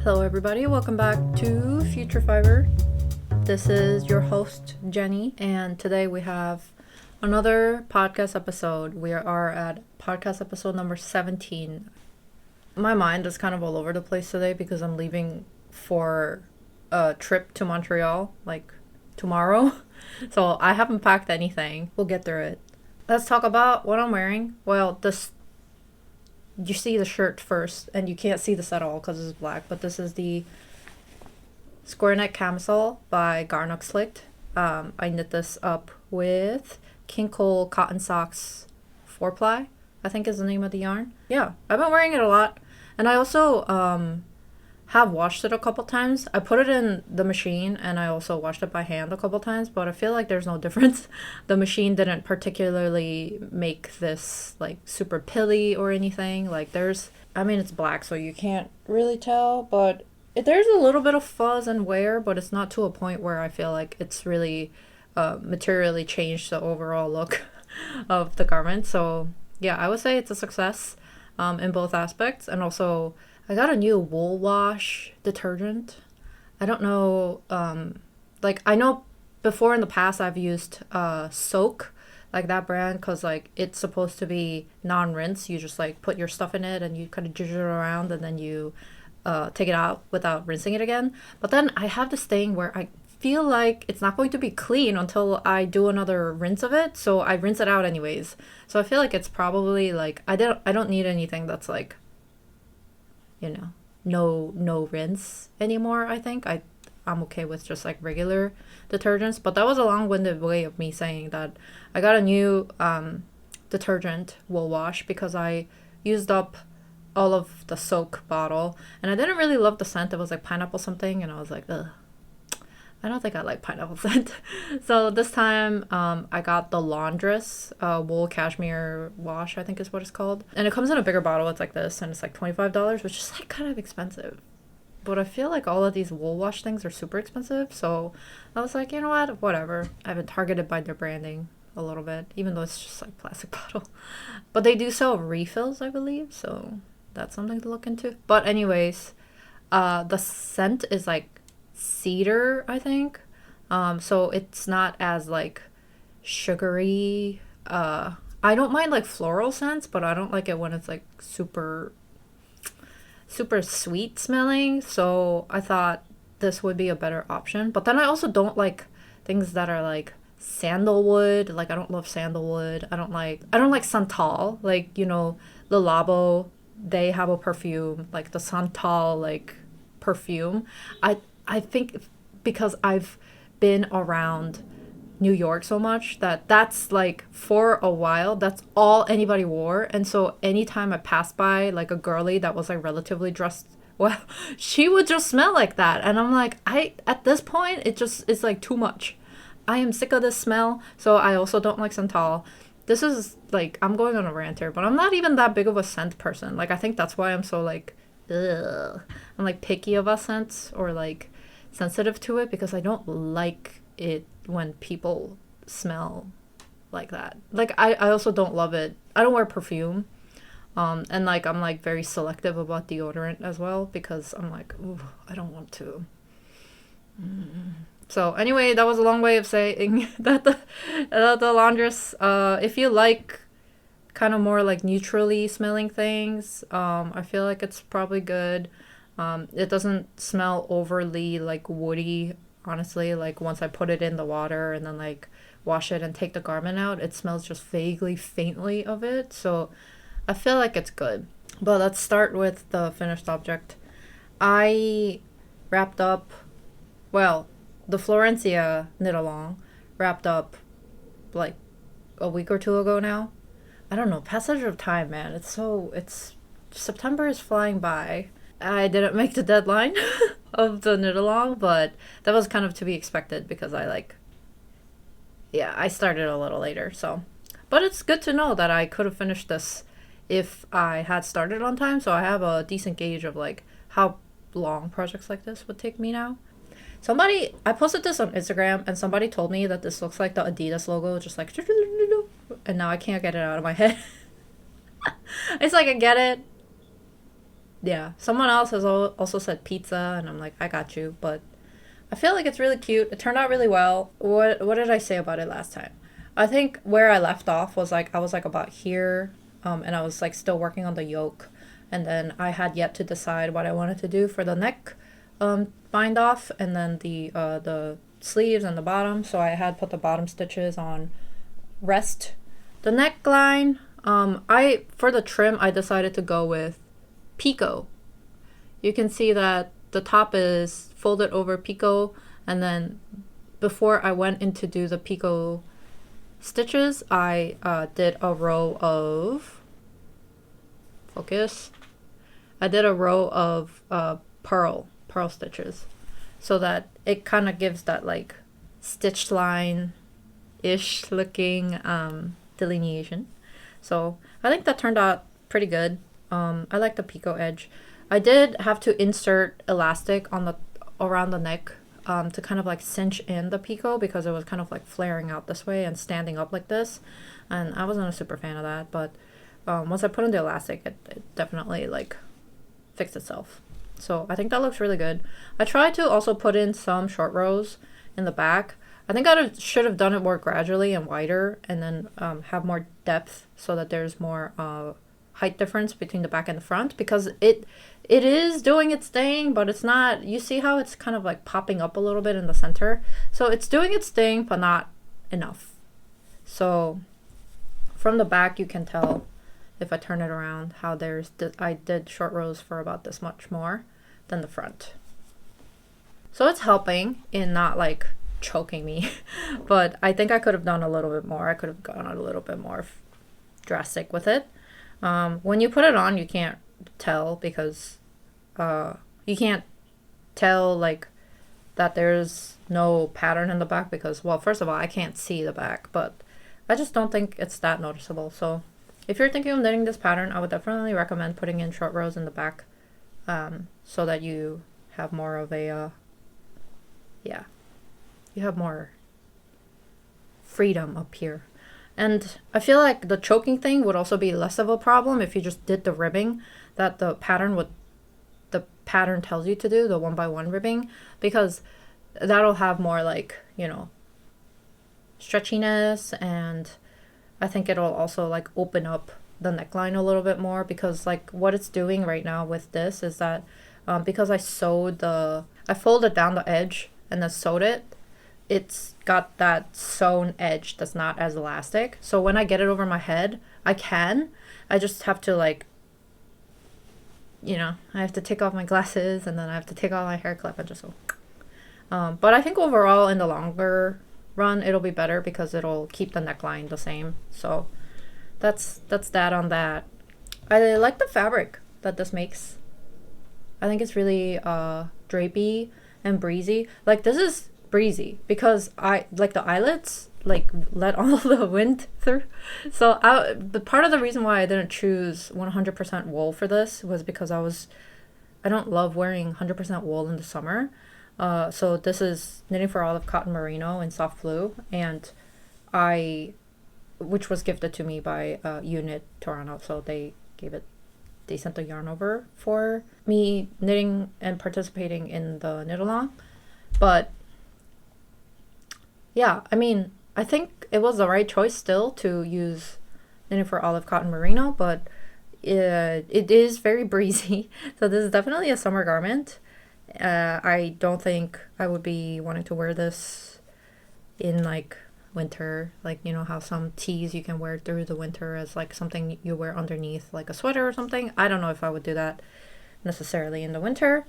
Hello everybody, welcome back to Future Fiber. This is your host Jenny, and today we have another podcast episode. We are at podcast episode number 17. My mind is kind of all over the place today because I'm leaving for a trip to Montreal like tomorrow. So I haven't packed anything. We'll get through it. Let's talk about what I'm wearing. Well, you see the shirt first, and you can't see this at all because it's black, but this is the square neck camisole by Garnock Slicked. I knit this up with Kinkle Cotton Socks 4-ply, I think is the name of the yarn. Yeah, I've been wearing it a lot, and I also have washed it a couple times. I put it in the machine, and I also washed it by hand a couple times, but I feel like there's no difference. The machine didn't particularly make this like super pilly or anything. Like it's black, so you can't really tell, but there's a little bit of fuzz and wear, but it's not to a point where I feel like it's really materially changed the overall look of the garment. So yeah, I would say it's a success in both aspects. And also I got a new wool wash detergent. I don't know, I know before in the past I've used Soak, like that brand, because like it's supposed to be non-rinse. You just like put your stuff in it and you kind of zhuzh it around, and then you take it out without rinsing it again. But then I have this thing where I feel like it's not going to be clean until I do another rinse of it, so I rinse it out anyways. So I feel like it's probably like I don't need anything that's like, you know, no rinse anymore. I think I'm okay with just like regular detergents. But that was a long-winded way of me saying that I got a new detergent wool wash because I used up all of the Soak bottle, and I didn't really love the scent. It was like pineapple something, and I was like, ugh, I don't think I like pineapple scent. So this time I got the Laundress wool cashmere wash, I think is what it's called. And it comes in a bigger bottle. It's like this, and it's like $25, which is like kind of expensive. But I feel like all of these wool wash things are super expensive. So I was like, you know what? Whatever. I've been targeted by their branding a little bit, even though it's just like plastic bottle. But they do sell refills, I believe. So that's something to look into. But anyways, the scent is like cedar, I think. So it's not as like sugary. I don't mind like floral scents, but I don't like it when it's like super sweet smelling. So I thought this would be a better option. But then I also don't like things that are like sandalwood. Like I don't love sandalwood. I don't like santal. Like, you know, Le Labo, they have a perfume, like the santal like perfume. I think because I've been around New York so much that's like for a while, that's all anybody wore. And so anytime I passed by like a girly that was like relatively dressed well, she would just smell like that. And I'm like, at this point, it's like too much. I am sick of this smell. So I also don't like santal. This is like, I'm going on a rant here, but I'm not even that big of a scent person. Like, I think that's why I'm so like, ugh. I'm like picky of a scent, or like sensitive to it, because I don't like it when people smell like that. Like I also don't love it. I don't wear perfume. And like I'm like very selective about deodorant as well, because I'm like, ooh, I don't want to. So anyway, that was a long way of saying that the laundress, if you like kind of more like neutrally smelling things, I feel like it's probably good. It doesn't smell overly like woody, honestly. Like once I put it in the water and then like wash it and take the garment out, it smells just vaguely, faintly of it. So I feel like it's good. But let's start with the finished object. I wrapped up, well, the Florencia knit along wrapped up like a week or two ago now. I don't know, passage of time, man. It's September is flying by. I didn't make the deadline of the knit along, but that was kind of to be expected because I started a little later. So, but it's good to know that I could have finished this if I had started on time. So I have a decent gauge of like how long projects like this would take me now. I posted this on Instagram, and somebody told me that this looks like the Adidas logo, just like, and now I can't get it out of my head. It's like, I get it. Yeah, someone else has also said pizza, and I'm like, I got you, but I feel like it's really cute. It turned out really well. What did I say about it last time? I think where I left off was like I was like about here, and I was like still working on the yoke, and then I had yet to decide what I wanted to do for the neck, bind off, and then the sleeves and the bottom. So I had put the bottom stitches on rest. The neckline, I for the trim I decided to go with picot. You can see that the top is folded over picot, and then before I went in to do the picot stitches, I did a row of focus. I did a row of pearl stitches, so that it kind of gives that like stitch line ish looking delineation. So I think that turned out pretty good. I like the picot edge. I did have to insert elastic on the around the neck to kind of like cinch in the picot because it was kind of like flaring out this way and standing up like this, and I wasn't a super fan of that. But once I put in the elastic, it definitely like fixed itself. So I think that looks really good. I tried to also put in some short rows in the back. I think I should have done it more gradually and wider, and then have more depth so that there's more height difference between the back and the front, because it is doing its thing, but it's not. You see how it's kind of like popping up a little bit in the center, so it's doing its thing but not enough. So from the back you can tell, if I turn it around, how I did short rows for about this much more than the front. So it's helping in not like choking me but I think I could have done a little bit more. I could have gone a little bit more drastic with it. When you put it on, you can't tell, because you can't tell like that there's no pattern in the back, because, well, first of all, I can't see the back, but I just don't think it's that noticeable. So if you're thinking of knitting this pattern, I would definitely recommend putting in short rows in the back, so that you have more of a you have more freedom up here. And I feel like the choking thing would also be less of a problem if you just did the ribbing that the pattern tells you to do, the 1x1 ribbing, because that'll have more like, stretchiness, and I think it'll also like open up the neckline a little bit more, because like what it's doing right now with this is that because I folded down the edge and then sewed it, it's got that sewn edge that's not as elastic. So when I get it over my head, I just have to like, I have to take off my glasses, and then I have to take off my hair clip and just go. But I think overall in the longer run, it'll be better because it'll keep the neckline the same. So that's that on that. I like the fabric that this makes. I think it's really drapey and breezy. Like this is breezy because I like the eyelets like let all the wind through. So the part of the reason why I didn't choose 100% wool for this was because I don't love wearing 100% wool in the summer. So this is Knitting for Olive cotton merino in soft blue, and which was gifted to me by Unit Toronto. So they sent the yarn over for me knitting and participating in the knit along. But yeah, I mean, I think it was the right choice still to use Knitting for Olive cotton merino, but it is very breezy. So this is definitely a summer garment. I don't think I would be wanting to wear this in like winter, like how some tees you can wear through the winter as like something you wear underneath like a sweater or something. I don't know if I would do that necessarily in the winter.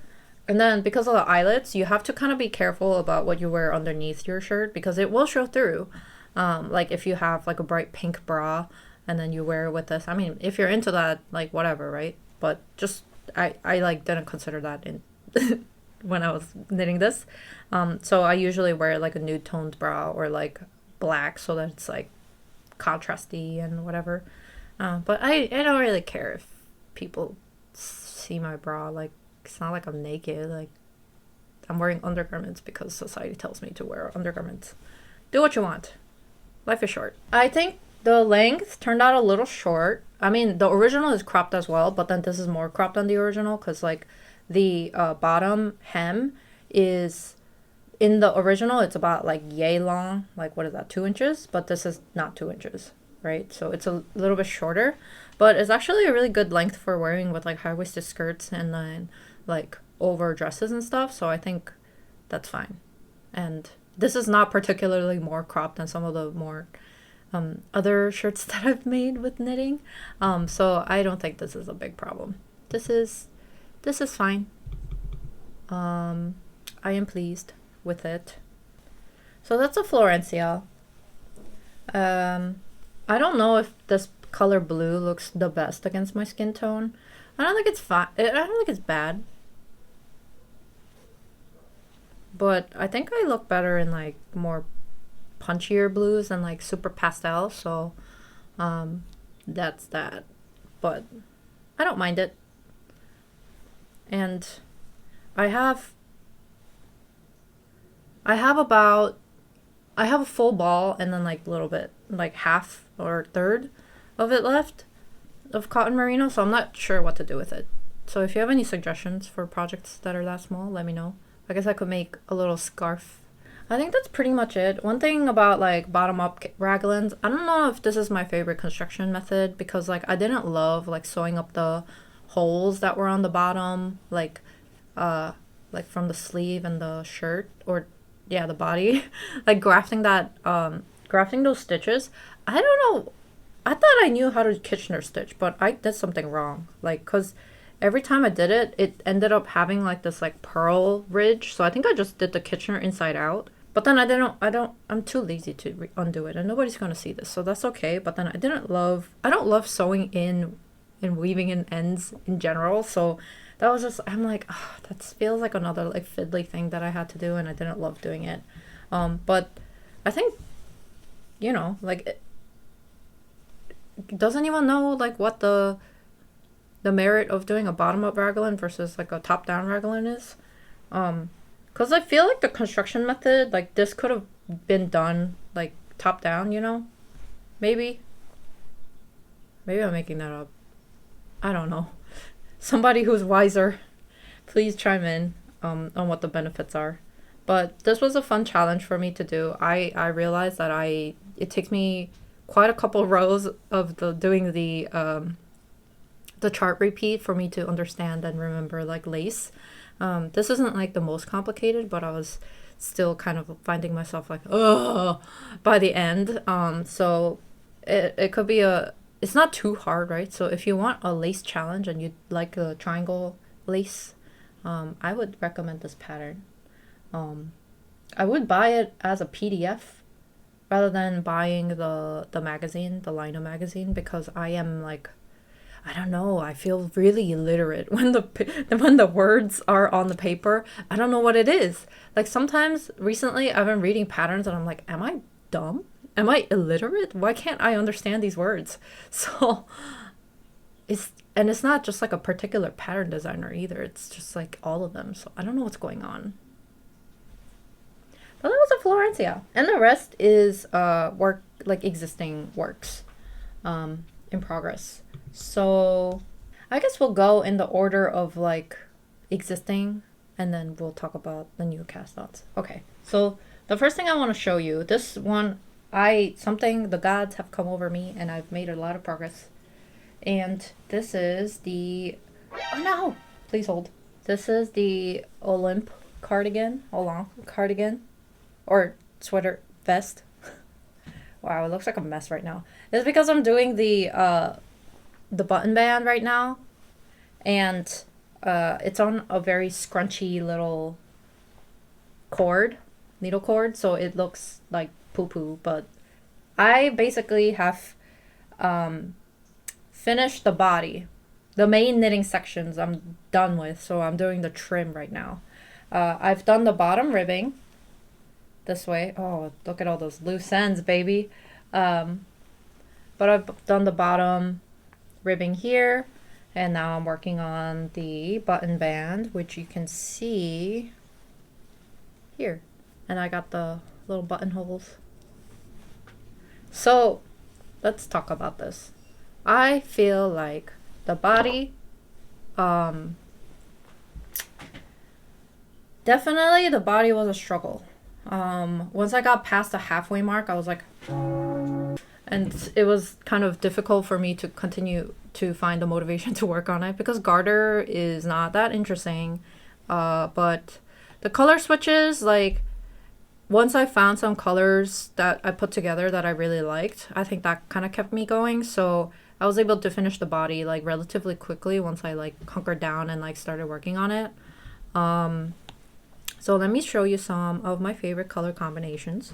And then because of the eyelets, you have to kind of be careful about what you wear underneath your shirt, because it will show through. Like if you have like a bright pink bra and then you wear it with this, I mean, if you're into that, like whatever, right? But just I like didn't consider that in when I was knitting this. So I usually wear like a nude toned bra or like black, so that it's like contrasty and whatever. But I don't really care if people see my bra. Like it's not like I'm naked. Like I'm wearing undergarments because society tells me to wear undergarments. Do what you want. Life is short. I think The length turned out a little short. I mean, the original is cropped as well, but then this is more cropped than the original because, like, the bottom hem is in the original, it's about like yay long, like what is that, 2 inches? But this is not 2 inches, right? So it's a little bit shorter, but it's actually a really good length for wearing with like high waisted skirts and then like over dresses and stuff. So I think that's fine. And this is not particularly more cropped than some of the more other shirts that I've made with knitting. So I don't think this is a big problem. This is fine. I am pleased with it. So that's a Florencia. I don't know if this color blue looks the best against my skin tone. I don't think it's fine. I don't think it's bad. But I think I look better in like more punchier blues and like super pastel. So that's that. But I don't mind it. And I have a full ball and then like a little bit, like half or third of it left of cotton merino, so I'm not sure what to do with it. So if you have any suggestions for projects that are that small, let me know. I guess I could make a little scarf. I think that's pretty much it. One thing about like bottom up raglans, I don't know if this is my favorite construction method because like I didn't love like sewing up the holes that were on the bottom, like from the sleeve and the shirt, or yeah, the body. Like grafting those stitches. I don't know. I thought I knew how to Kitchener stitch, but I did something wrong. Like, cause every time I did it, it ended up having like this like purl ridge. So I think I just did the Kitchener inside out. But then I'm too lazy to undo it, and nobody's gonna see this, so that's okay. But then I don't love sewing in and weaving in ends in general. So that was just, I'm like, oh, that feels like another like fiddly thing that I had to do, and I didn't love doing it. But I think, like, does anyone know like what the merit of doing a bottom up raglan versus like a top down raglan is? Because I feel like the construction method, like this could have been done like top down, maybe I'm making that up. I don't know. Somebody who's wiser, please chime in on what the benefits are. But this was a fun challenge for me to do. I realized that it takes me quite a couple rows of doing the chart repeat for me to understand and remember like lace. This isn't like the most complicated, but I was still kind of finding myself like, oh, by the end. So it could be it's not too hard, right? So if you want a lace challenge and you'd like a triangle lace, I would recommend this pattern. I would buy it as a PDF rather than buying the magazine, the Lino magazine, because I am like, I don't know, I feel really illiterate when the words are on the paper. I don't know what it is. Like sometimes recently I've been reading patterns and I'm like, am I dumb? Am I illiterate? Why can't I understand these words? So it's not just like a particular pattern designer either. It's just like all of them. So I don't know what's going on. But that was a Florencia. And the rest is work, like existing works in progress. So I guess we'll go in the order of like existing, and then we'll talk about the new cast ons. Okay, so the first thing I want to show you, this one, the gods have come over me and I've made a lot of progress. And this is the, oh no, please hold. This is the Olympe cardigan, or sweater vest. Wow, it looks like a mess right now. It's because I'm doing the button band right now, and it's on a very scrunchy little needle cord, so it looks like poo-poo, but I basically have finished the body. The main knitting sections I'm done with, so I'm doing the trim right now. I've done the bottom ribbing this way. Oh, look at all those loose ends, baby. But I've done the bottom ribbing here, and now I'm working on the button band, which you can see here. And I got the little buttonholes. So let's talk about this. I feel like the body, definitely the body was a struggle. Once I got past the halfway mark, I was like, and it was kind of difficult for me to continue to find the motivation to work on it because garter is not that interesting. But the color switches, like, once I found some colors that I put together that I really liked, I think that kind of kept me going. So I was able to finish the body like relatively quickly once I like hunkered down and like started working on it. So let me show you some of my favorite color combinations.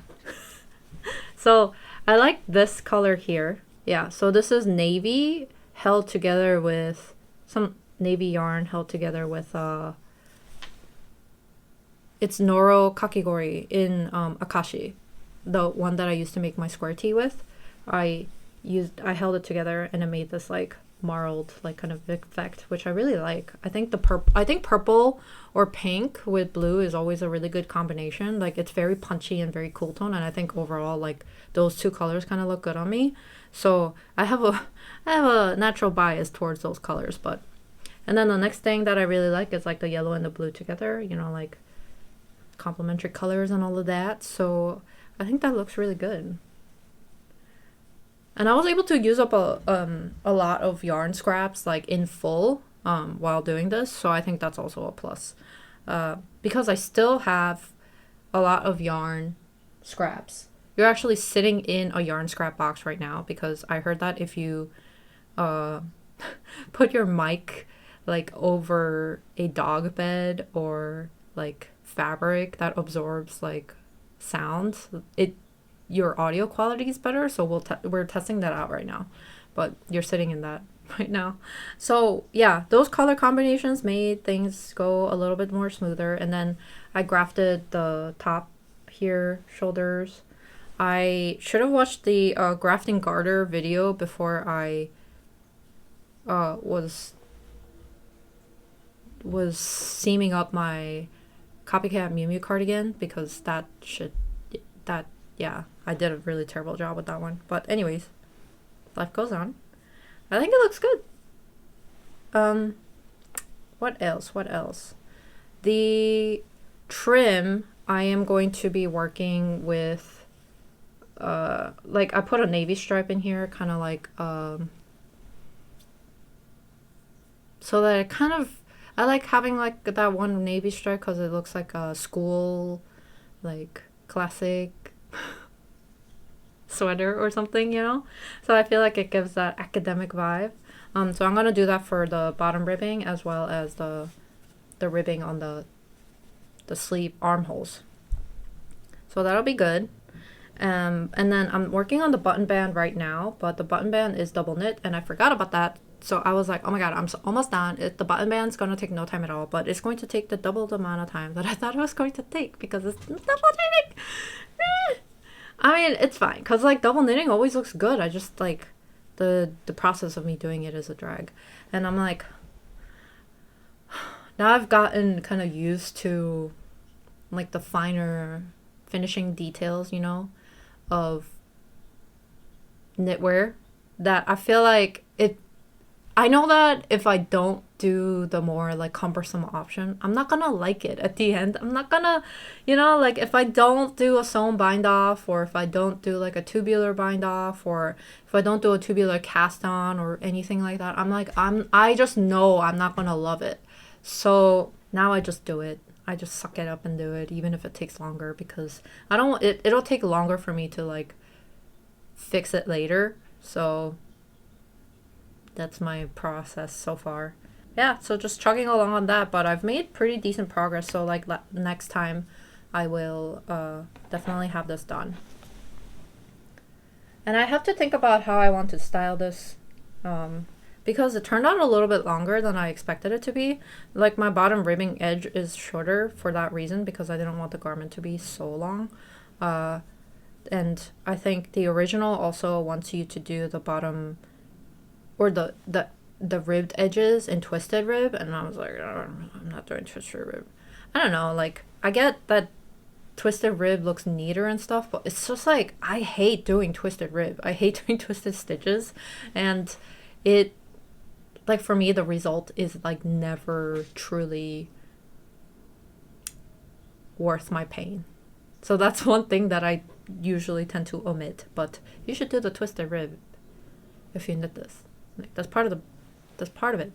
So I like this color here. Yeah, so this is navy held together with some navy yarn held together with it's Noro Kakigori in Akashi, the one that I used to make my square tee with. I held it together and it made this like marled like kind of effect, which I really like. I think purple or pink with blue is always a really good combination. Like it's very punchy and very cool tone, and I think overall like those two colors kind of look good on me. So I have a natural bias towards those colors. But and then the next thing that I really like is like the yellow and the blue together, you know, like complementary colors and all of that. So I think that looks really good. And I was able to use up a lot of yarn scraps like in full while doing this, so I think that's also a plus. Because I still have a lot of yarn scraps. You're actually sitting in a yarn scrap box right now because I heard that if you put your mic like over a dog bed or like fabric that absorbs like sound, your audio quality is better. So we're testing that out right now, but you're sitting in that right now. So yeah, those color combinations made things go a little bit more smoother. And then I grafted the top here, shoulders. I should have watched the grafting garter video before I was seaming up my Copycat MiuMiu cardigan, because yeah, I did a really terrible job with that one. But anyways, life goes on. I think it looks good. What else? The trim, I am going to be working with, like I put a navy stripe in here, kind of like, so that it kind of, I like having like that one navy stripe because it looks like a school, like classic sweater or something, you know? So I feel like it gives that academic vibe. So I'm gonna do that for the bottom ribbing as well as the ribbing on the sleeve armholes. So that'll be good. And then I'm working on the button band right now, but the button band is double knit and I forgot about that. So I was like, oh my god, I'm almost done. The button band's gonna take no time at all, but it's going to take the double the amount of time that I thought it was going to take because it's double knitting. I mean, it's fine because like double knitting always looks good. I just like the process of me doing it is a drag, and I'm like, now I've gotten kind of used to like the finer finishing details, you know, of knitwear, that I feel like it. I know that if I don't do the more like cumbersome option, I'm not gonna like it at the end. I'm not gonna, you know, like if I don't do a sewn bind off, or if I don't do like a tubular bind off, or if I don't do a tubular cast on or anything like that, I just know I'm not gonna love it. So now I just do it. I just suck it up and do it, even if it takes longer, because it'll take longer for me to like fix it later. So that's my process so far. Yeah, so just chugging along on that, but I've made pretty decent progress. So like next time I will definitely have this done. And I have to think about how I want to style this, because it turned out a little bit longer than I expected it to be. Like my bottom ribbing edge is shorter for that reason, because I didn't want the garment to be so long. And I think the original also wants you to do the bottom, or the ribbed edges in twisted rib, and I was like, oh, I'm not doing twisted rib. I don't know, like I get that twisted rib looks neater and stuff, but it's just like I hate doing twisted rib. I hate doing twisted stitches, and it, like, for me the result is like never truly worth my pain. So that's one thing that I usually tend to omit, but you should do the twisted rib if you knit this. Like, that's part of it.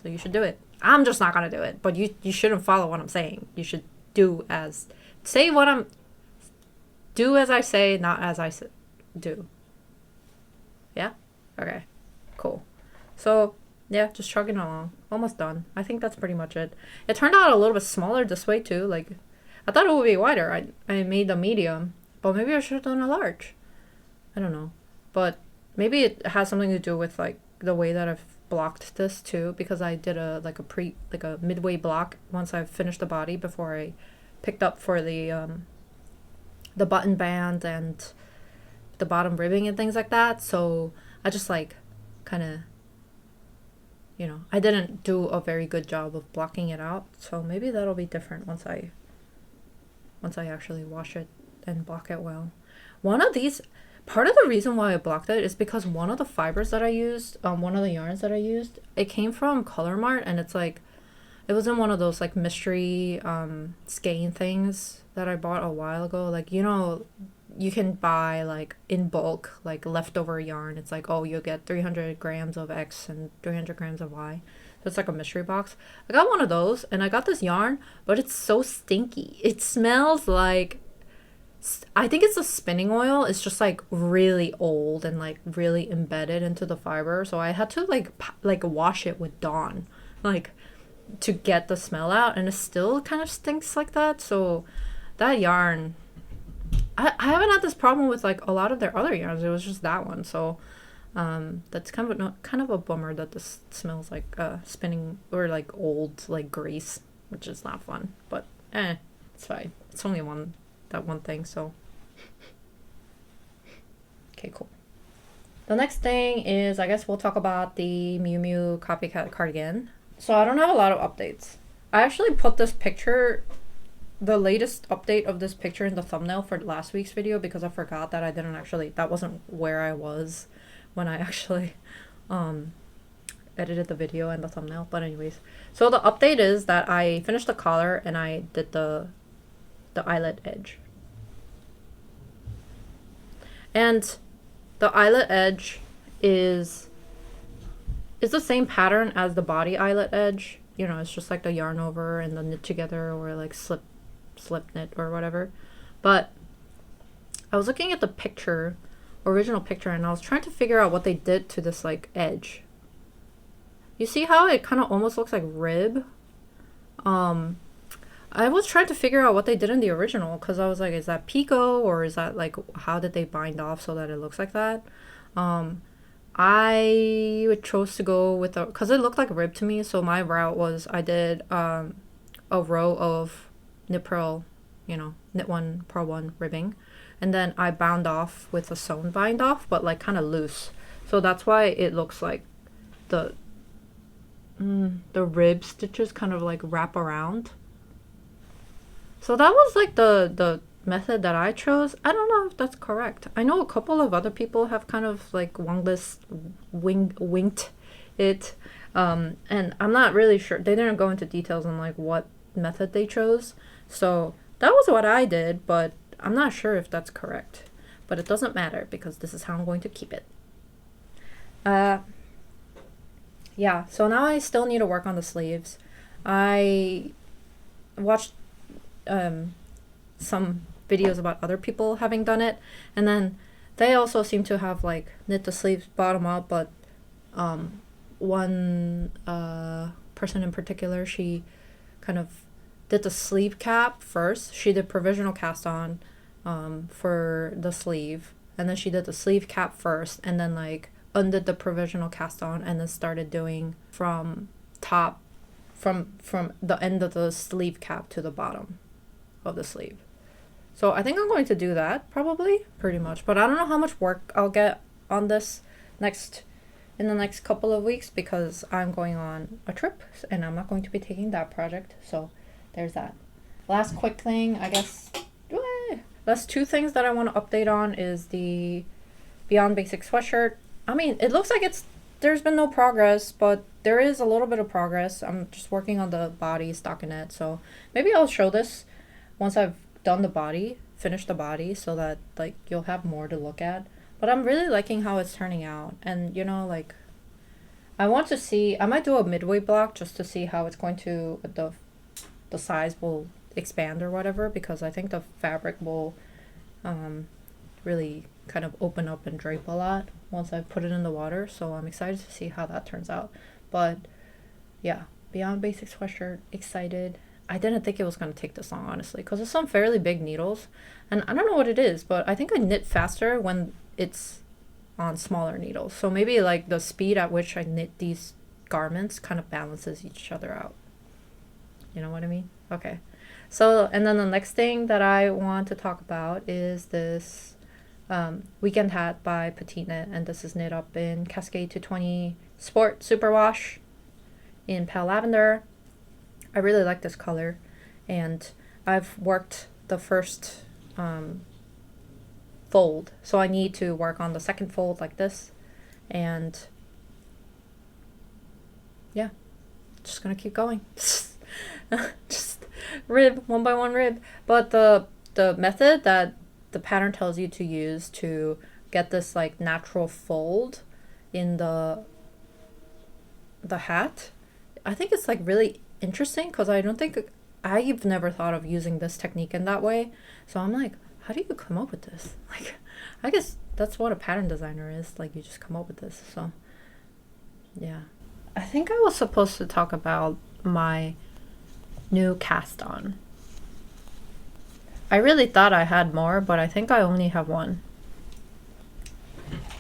So you should do it. I'm just not gonna do it, but you shouldn't follow what I'm saying. You should do as I say, not as I do. Yeah? Okay. Cool. So, yeah, just chugging along. Almost done. I think that's pretty much it. It turned out a little bit smaller this way too. Like, I thought it would be wider. I made a medium, but maybe I should have done a large. I don't know. But maybe it has something to do with like the way that I've blocked this too, because I did a midway block once I finished the body before I picked up for the button band and the bottom ribbing and things like that. So I just like kind of, you know, I didn't do a very good job of blocking it out. So maybe that'll be different once I actually wash it and block it well. Part of the reason why I blocked it is because one of the fibers that I used, one of the yarns that I used, it came from Color Mart, and it's like, it was in one of those like mystery skein things that I bought a while ago. Like, you know, you can buy like in bulk, like leftover yarn. It's like, oh, you'll get 300 grams of X and 300 grams of Y. So it's like a mystery box. I got one of those, and I got this yarn, but it's so stinky. It smells like, I think it's the spinning oil. It's just like really old and like really embedded into the fiber. So I had to like wash it with Dawn, like, to get the smell out, and it still kind of stinks like that. So that yarn, I haven't had this problem with like a lot of their other yarns. It was just that one. So that's kind of a bummer that this smells like spinning or like old like grease, which is not fun. But it's fine. It's only that one thing. So okay, cool. The next thing is, I guess we'll talk about the MiuMiu Copycat Cardigan. So I don't have a lot of updates. I actually put this picture, the latest update of this picture, in the thumbnail for last week's video because I forgot that that wasn't where I was when I actually edited the video and the thumbnail. But anyways, so the update is that I finished the collar and I did the eyelet edge. And the eyelet edge is the same pattern as the body eyelet edge. You know, it's just like the yarn over and the knit together, or like slip knit or whatever. But I was looking at the original picture, and I was trying to figure out what they did to this like edge. You see how it kind of almost looks like rib? I was trying to figure out what they did in the original, because I was like, is that picot, or is that like, how did they bind off so that it looks like that? I chose to go with because it looked like a rib to me, so my route was I did a row of knit purl, knit one, purl one ribbing, and then I bound off with a sewn bind off, but like kind of loose. So that's why it looks like the rib stitches kind of like wrap around. So that was like the method that I chose. I don't know if that's correct. I know a couple of other people have kind of like winked it, and I'm not really sure. They didn't go into details on like what method they chose. So that was what I did, but I'm not sure if that's correct. But it doesn't matter because this is how I'm going to keep it. Yeah, so now I still need to work on the sleeves. I watched some videos about other people having done it, and then they also seem to have like knit the sleeves bottom up, but one person in particular, she kind of did the sleeve cap first. She did provisional cast on for the sleeve, and then she did the sleeve cap first, and then like undid the provisional cast on, and then started doing from the end of the sleeve cap to the bottom of the sleeve. So I think I'm going to do that probably, pretty much, but I don't know how much work I'll get on this in the next couple of weeks, because I'm going on a trip and I'm not going to be taking that project. So there's that. Last quick thing, I guess. Do I that's two things that I want to update on is the Beyond Basic sweatshirt. I mean, it looks like there's been no progress, but there is a little bit of progress. I'm just working on the body stockinette, so maybe I'll show this once I've done the body, finished the body, so that like you'll have more to look at. But I'm really liking how it's turning out, and you know, like I want to see, I might do a midway block just to see how it's going to, the size will expand or whatever, because I think the fabric will really kind of open up and drape a lot once I put it in the water. So I'm excited to see how that turns out. But yeah, Beyond Basic sweatshirt, excited. I didn't think it was going to take this long, honestly, because it's some fairly big needles, and I don't know what it is, but I think I knit faster when it's on smaller needles. So maybe like the speed at which I knit these garments kind of balances each other out. You know what I mean? Okay. So, and then the next thing that I want to talk about is this weekend hat by petiteknit, and this is knit up in Cascade 220 Sport Superwash in Pale Lavender. I really like this color, and I've worked the first fold, so I need to work on the second fold like this, and yeah, just gonna keep going. Just rib, one by one rib. But the method that the pattern tells you to use to get this like natural fold in the hat, I think it's like really interesting, because I don't think I've never thought of using this technique in that way. So I'm like, how do you come up with this? Like, I guess that's what a pattern designer is, like you just come up with this. So yeah, I think I was supposed to talk about my new cast on. I really thought I had more, but I think I only have one.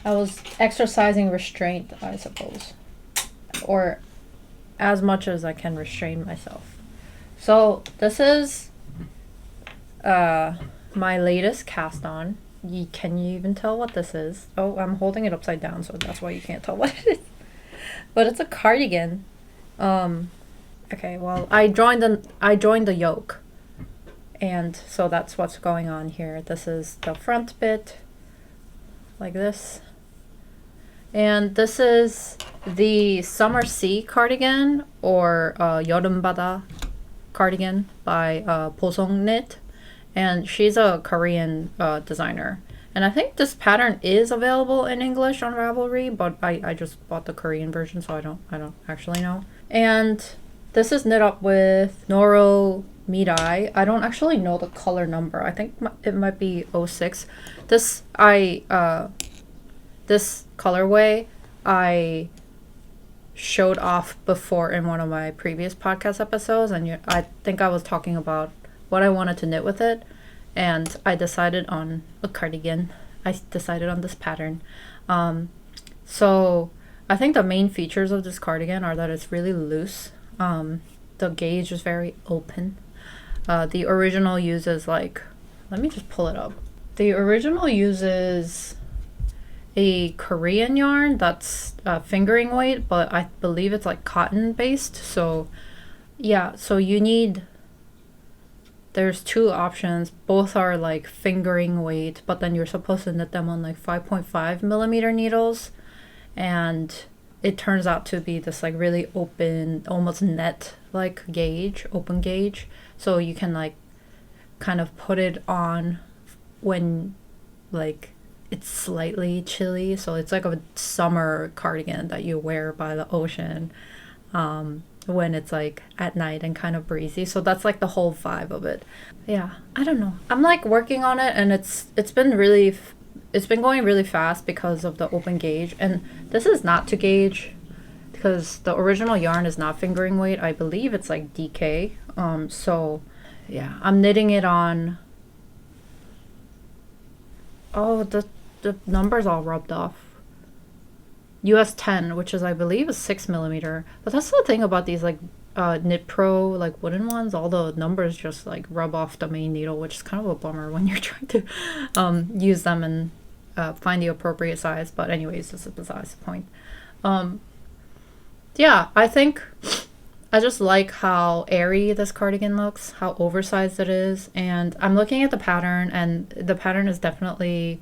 I was exercising restraint, I suppose, or as much as I can restrain myself. So this is my latest cast on. Can you even tell what this is? Oh, I'm holding it upside down, so that's why you can't tell what it is. But it's a cardigan. Okay, well, I joined the yoke, and so that's what's going on here. This is the front bit, like this, and this is the Summer Sea cardigan, or 여름바다 cardigan by Bosong knit, and she's a Korean designer. And I think this pattern is available in English on Ravelry, but I just bought the Korean version, so I don't actually know. And this is knit up with Noro Midai. I don't actually know the color number. I think it might be 06. This colorway I showed off before in one of my previous podcast episodes, and I think I was talking about what I wanted to knit with it, and I decided on a cardigan. I decided on this pattern. So I think the main features of this cardigan are that it's really loose. The gauge is very open. The original uses like, let me just pull it up. The original uses a Korean yarn that's fingering weight, but I believe it's like cotton based. So yeah, so there's two options. Both are like fingering weight, but then you're supposed to knit them on like 5.5 millimeter needles, and it turns out to be this like really open, almost net like gauge, open gauge. So you can like kind of put it on when like it's slightly chilly. So it's like a summer cardigan that you wear by the ocean when it's like at night and kind of breezy. So that's like the whole vibe of it. Yeah, I don't know. I'm like working on it, and it's been going really fast because of the open gauge. And this is not to gauge, because the original yarn is not fingering weight. I believe it's like DK. So yeah, I'm knitting it on. Oh, the number's all rubbed off. US 10, which is I believe is 6 millimeter. But that's the thing about these like Knit Pro like wooden ones. All the numbers just like rub off the main needle, which is kind of a bummer when you're trying to use them and find the appropriate size. But anyways, this is besides the point. Yeah, I think I just like how airy this cardigan looks, how oversized it is. And I'm looking at the pattern, and the pattern is definitely,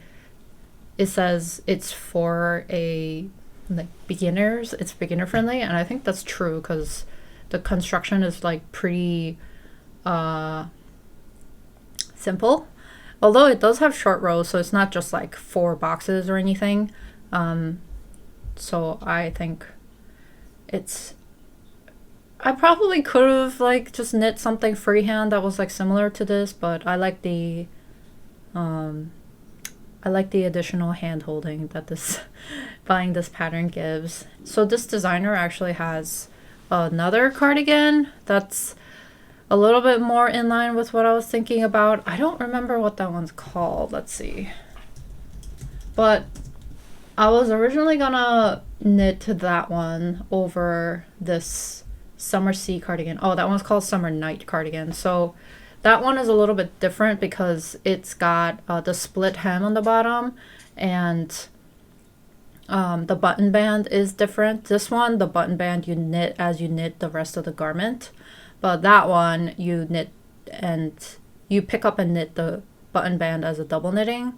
it says it's for a like beginners, it's beginner friendly, and I think that's true because the construction is like pretty simple. Although it does have short rows, so it's not just like 4 boxes or anything. So I think it's, I probably could have like just knit something freehand that was like similar to this, but I like the additional hand holding that this buying this pattern gives. So this designer actually has another cardigan that's a little bit more in line with what I was thinking about. I don't remember what that one's called. Let's see. But I was originally gonna knit that one over this Summer Sea Cardigan. Oh, that one's called Summer Night Cardigan. So that one is a little bit different because it's got the split hem on the bottom, and the button band is different. This one, the button band you knit as you knit the rest of the garment, but that one you knit and you pick up and knit the button band as a double knitting.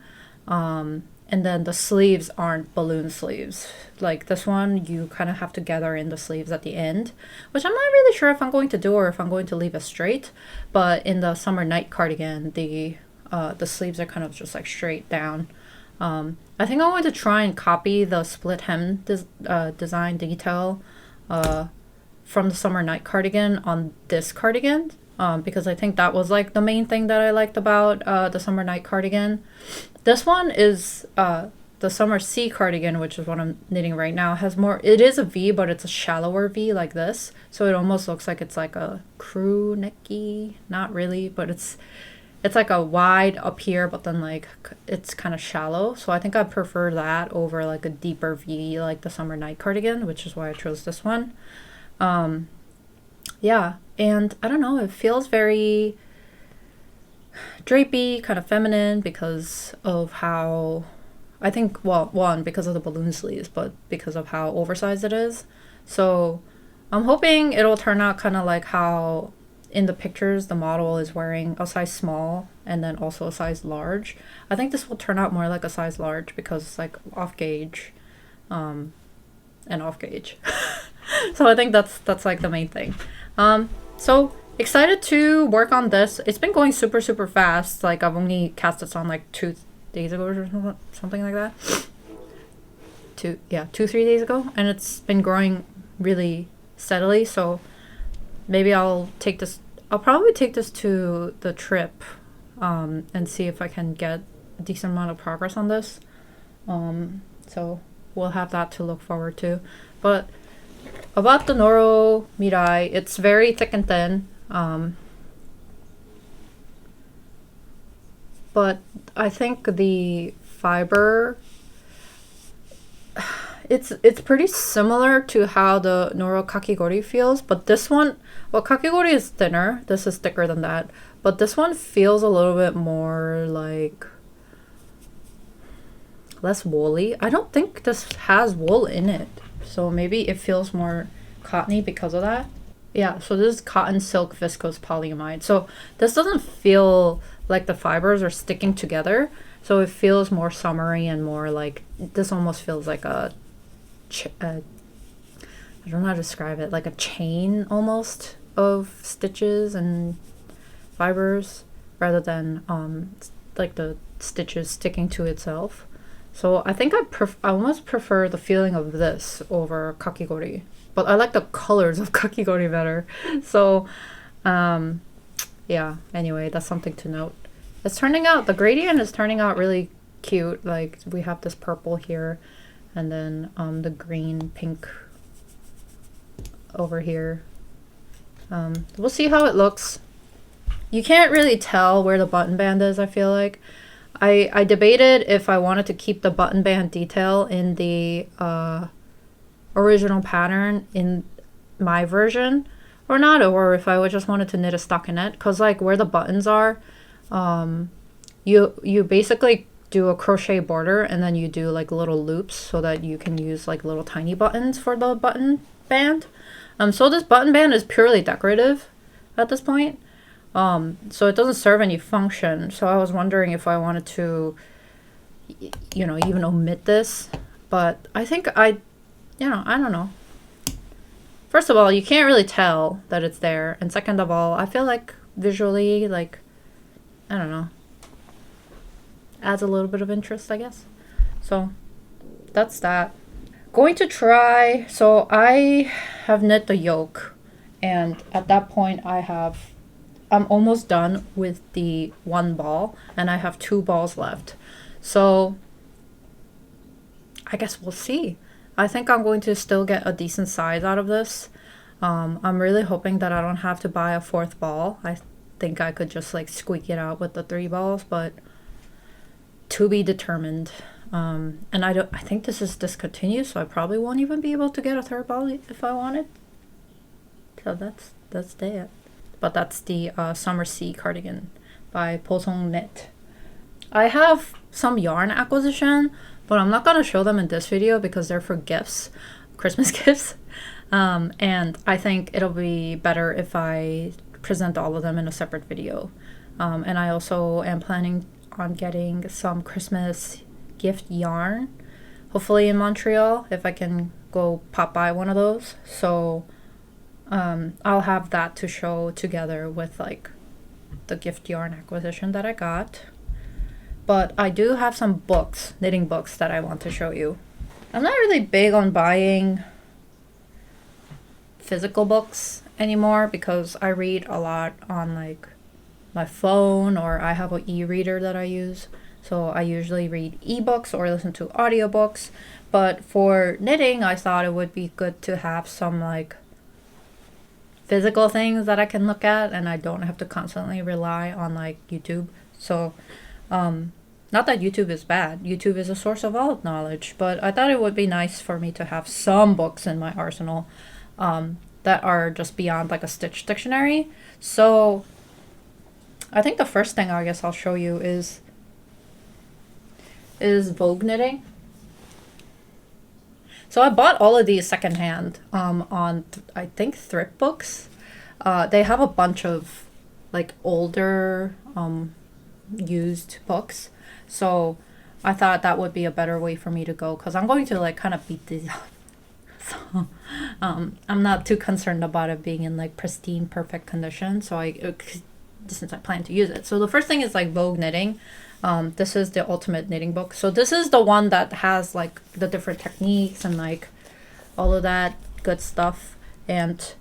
And then the sleeves aren't balloon sleeves. Like this one, you kind of have to gather in the sleeves at the end, which I'm not really sure if I'm going to do or if I'm going to leave it straight. But in the Summer Night Cardigan, the sleeves are kind of just like straight down. I think I'm going to try and copy the split hem design detail from the Summer Night Cardigan on this cardigan, because I think that was like the main thing that I liked about the Summer Night Cardigan. This one is the Summer Sea Cardigan, which is what I'm knitting right now, has more, it is a V, but it's a shallower V like this. So it almost looks like it's like a crew necky, not really, but it's like a wide up here, but then like it's kind of shallow. So I think I prefer that over like a deeper V like the Summer Night Cardigan, which is why I chose this one. Yeah, and I don't know, it feels very drapey, kind of feminine because of how, I think, well, one, because of the balloon sleeves, but because of how oversized it is. So I'm hoping it'll turn out kind of like how in the pictures the model is wearing a size small and then also a size large. I think this will turn out more like a size large because it's like off gauge and off gauge. So I think that's like the main thing. So excited to work on this. It's been going super fast. Like I've only cast this on like 2 days ago or something like that. 2-3 days ago, and it's been growing really steadily. So maybe I'll probably take this to the trip and see if I can get a decent amount of progress on this. So we'll have that to look forward to. But about the Noro Mirai, it's very thick and thin. But I think the fiber, it's pretty similar to how the Noro Kakigori feels, but this one, well, Kakigori is thinner, this is thicker than that, but this one feels a little bit more like less woolly. I don't think this has wool in it, so maybe it feels more cottony because of that. Yeah, so this is cotton silk viscose polyamide. So this doesn't feel like the fibers are sticking together. So it feels more summery and more like, this almost feels like I don't know how to describe it, like a chain almost of stitches and fibers rather than like the stitches sticking to itself. So I think I almost prefer the feeling of this over Kakigori. But I like the colors of Kakigori better. So, yeah, anyway, that's something to note. It's turning out, the gradient is turning out really cute. Like, we have this purple here, and then the green, pink over here. We'll see how it looks. You can't really tell where the button band is, I feel like. I debated if I wanted to keep the button band detail in the original pattern in my version or not, or if I would just wanted to knit a stockinette, because like where the buttons are, you basically do a crochet border and then you do like little loops so that you can use like little tiny buttons for the button band. So this button band is purely decorative at this point. So it doesn't serve any function. So I was wondering if I wanted to, you know, even omit this. But I think I don't know. First of all, you can't really tell that it's there. And second of all, I feel like visually, like, I don't know, adds a little bit of interest, I guess. So that's that. Going to try, so I have knit the yoke, and at that point I'm almost done with the one ball, and I have 2 balls left. So I guess we'll see. I think I'm going to still get a decent size out of this. I'm really hoping that I don't have to buy a 4th ball. I think I could just like squeak it out with the 3 balls, but to be determined. And I think this is discontinued, so I probably won't even be able to get a 3rd ball if I wanted. So that's that. But that's the Summer Sea Cardigan by Bosong Knit. I have some yarn acquisition, but I'm not gonna show them in this video because they're for gifts, Christmas gifts. And I think it'll be better if I present all of them in a separate video. And I also am planning on getting some Christmas gift yarn, hopefully in Montreal, if I can go pop by one of those. So I'll have that to show together with like the gift yarn acquisition that I got. But I do have some books, knitting books, that I want to show you. I'm not really big on buying physical books anymore because I read a lot on like my phone, or I have an e-reader that I use. So I usually read ebooks or listen to audiobooks. But for knitting, I thought it would be good to have some like physical things that I can look at, and I don't have to constantly rely on like YouTube. So not that YouTube is bad. YouTube is a source of all knowledge, but I thought it would be nice for me to have some books in my arsenal that are just beyond like a Stitch dictionary. So I think the first thing I guess I'll show you is Vogue knitting. So I bought all of these secondhand on I think thrift books. They have a bunch of like older used books. So I thought that would be a better way for me to go, because I'm going to like kind of beat these up. So I'm not too concerned about it being in like pristine, perfect condition. So since I plan to use it. So the first thing is like Vogue knitting. This is the ultimate knitting book. So this is the one that has like the different techniques and like all of that good stuff. And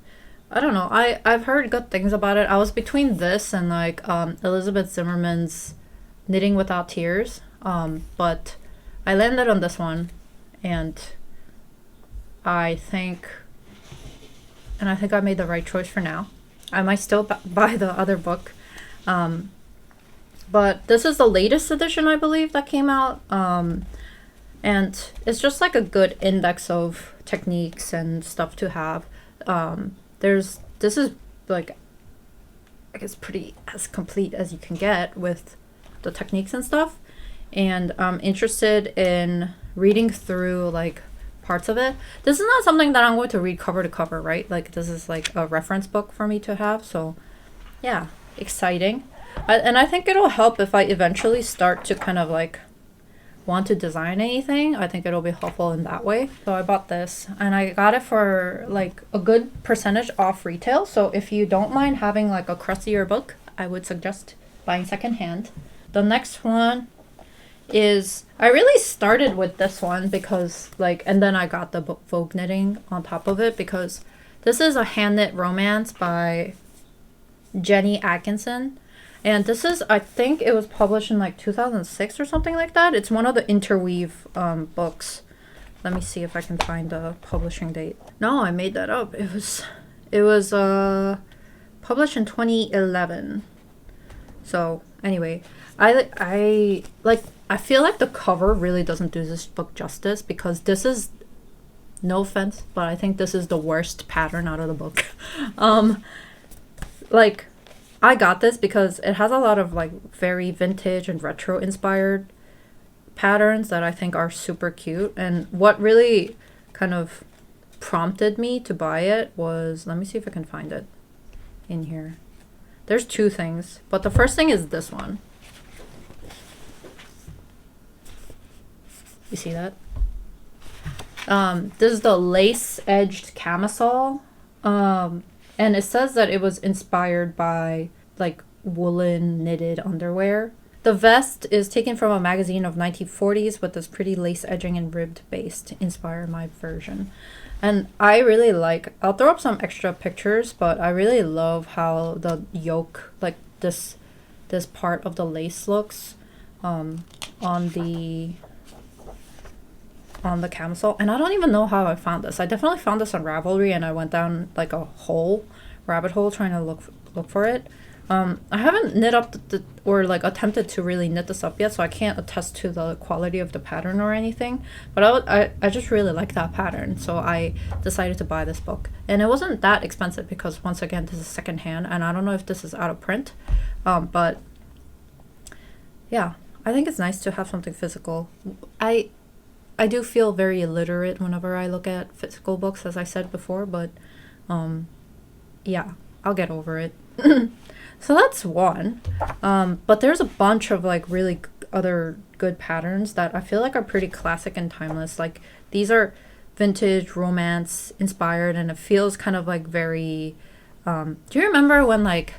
I don't know, I've heard good things about it. I was between this and like Elizabeth Zimmerman's Knitting Without Tears. But I landed on this one, and I think I made the right choice for now. I might still buy the other book. But this is the latest edition, I believe, that came out. And it's just like a good index of techniques and stuff to have. This is like, I guess, pretty as complete as you can get with the techniques and stuff. And I'm interested in reading through like parts of it. This is not something that I'm going to read cover to cover, right? Like this is like a reference book for me to have. So yeah, exciting. And I think it'll help if I eventually start to kind of like want to design anything. I think it'll be helpful in that way. So I bought this, and I got it for like a good percentage off retail. So if you don't mind having like a crustier book, I would suggest buying secondhand. The next one is, I really started with this one because like, and then I got the Vogue knitting on top of it, because this is a hand knit romance by Jenny Atkinson. And this is, I think it was published in like 2006 or something like that. It's one of the interweave books. Let me see if I can find the publishing date. No, I made that up. It was published in 2011. So anyway, I feel like the cover really doesn't do this book justice, because this is, no offense, but I think this is the worst pattern out of the book. Like, I got this because it has a lot of like very vintage and retro inspired patterns that I think are super cute. And what really kind of prompted me to buy it was, let me see if I can find it in here. There's two things, but the first thing is this one. You see that? This is the lace edged camisole. And it says that it was inspired by like woolen knitted underwear. The vest is taken from a magazine of 1940s with this pretty lace edging and ribbed base to inspire my version. And I really like, I'll throw up some extra pictures, but I really love how the yoke, like this part of the lace looks on the camisole. And I don't even know how I found this. I definitely found this on Ravelry, and I went down like a rabbit hole trying to look for it. I haven't knit up or like attempted to really knit this up yet, so I can't attest to the quality of the pattern or anything, but I just really like that pattern, so I decided to buy this book. And it wasn't that expensive because, once again, this is secondhand, and I don't know if this is out of print, but yeah, I think it's nice to have something physical. I do feel very illiterate whenever I look at physical books, as I said before, but yeah, I'll get over it. So that's one. But there's a bunch of like really other good patterns that I feel like are pretty classic and timeless. Like these are vintage romance inspired, and it feels kind of like very, do you remember when like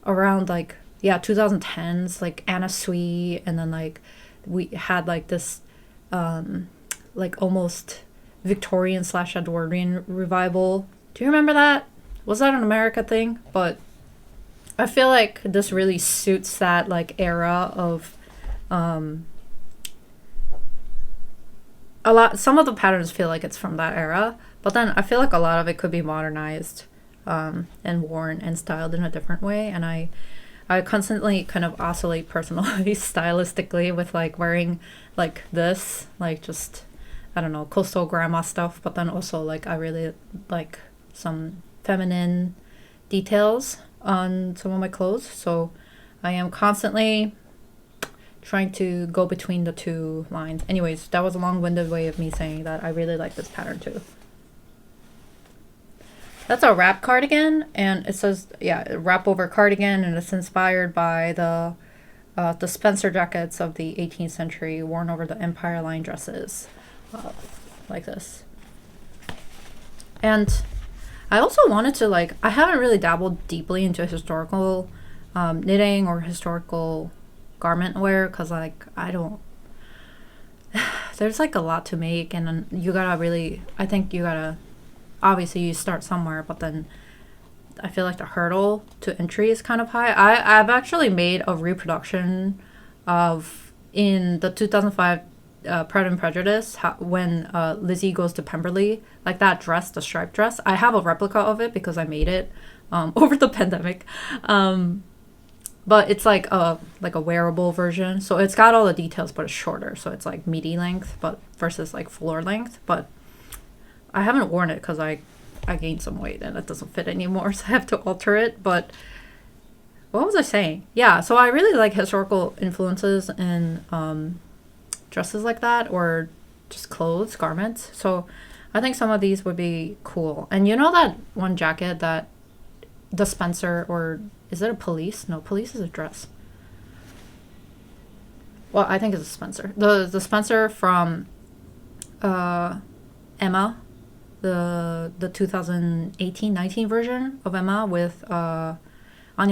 around like, yeah, 2010s, like Anna Sui, and then like we had like this like almost Victorian / Edwardian revival. Do you remember that? Was that an America thing? But I feel like this really suits that like era of some of the patterns feel like it's from that era, but then I feel like a lot of it could be modernized and worn and styled in a different way. And I constantly kind of oscillate personally stylistically with like wearing like this, like just, I don't know, coastal grandma stuff, but then also like I really like some feminine details on some of my clothes, so I am constantly trying to go between the two lines. Anyways, that was a long-winded way of me saying that I really like this pattern too. That's a wrap cardigan, and it says, yeah, wrap over cardigan, and it's inspired by the Spencer jackets of the 18th century worn over the Empire line dresses, like this. And I also wanted to like, I haven't really dabbled deeply into historical knitting or historical garment wear, because like there's like a lot to make, and you gotta really, I think you gotta, obviously you start somewhere, but then I feel like the hurdle to entry is kind of high. I've actually made a reproduction of, in the 2005 Pride and Prejudice, when Lizzie goes to Pemberley, like that dress, the striped dress. I have a replica of it because I made it over the pandemic, but it's like a wearable version, so it's got all the details, but it's shorter, so it's like midi length, but versus like floor length. But I haven't worn it because I gained some weight and it doesn't fit anymore, so I have to alter it. But what was I saying? Yeah, so I really like historical influences in dresses like that, or just clothes, garments. So I think some of these would be cool. And you know that one jacket that the Spencer, or is it a Police? No, Police is a dress. Well, I think it's a Spencer. The Spencer from Emma, the 2018-19 version of Emma with Anya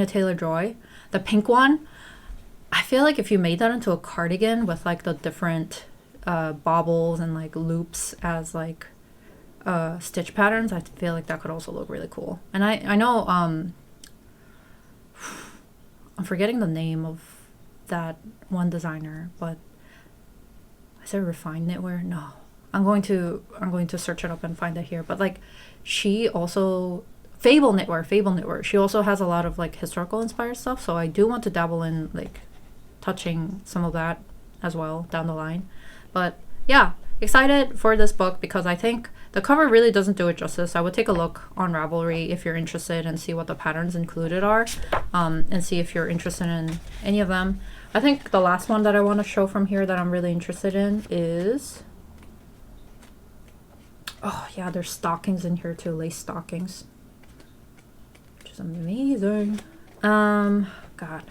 Taylor-Joy, the pink one. I feel like if you made that into a cardigan with like the different baubles and like loops as like stitch patterns, I feel like that could also look really cool. And I know I'm forgetting the name of that one designer, but is it Refined Knitwear? No, I'm going to search it up and find it here. But like, she also, Fable Knitwear. She also has a lot of like historical inspired stuff, so I do want to dabble in like touching some of that as well down the line. But yeah, excited for this book because I think the cover really doesn't do it justice. I would take a look on Ravelry if you're interested and see what the patterns included are, and see if you're interested in any of them. I think the last one that I want to show from here that I'm really interested in is Oh yeah, there's stockings in here too, lace stockings, which is amazing. God.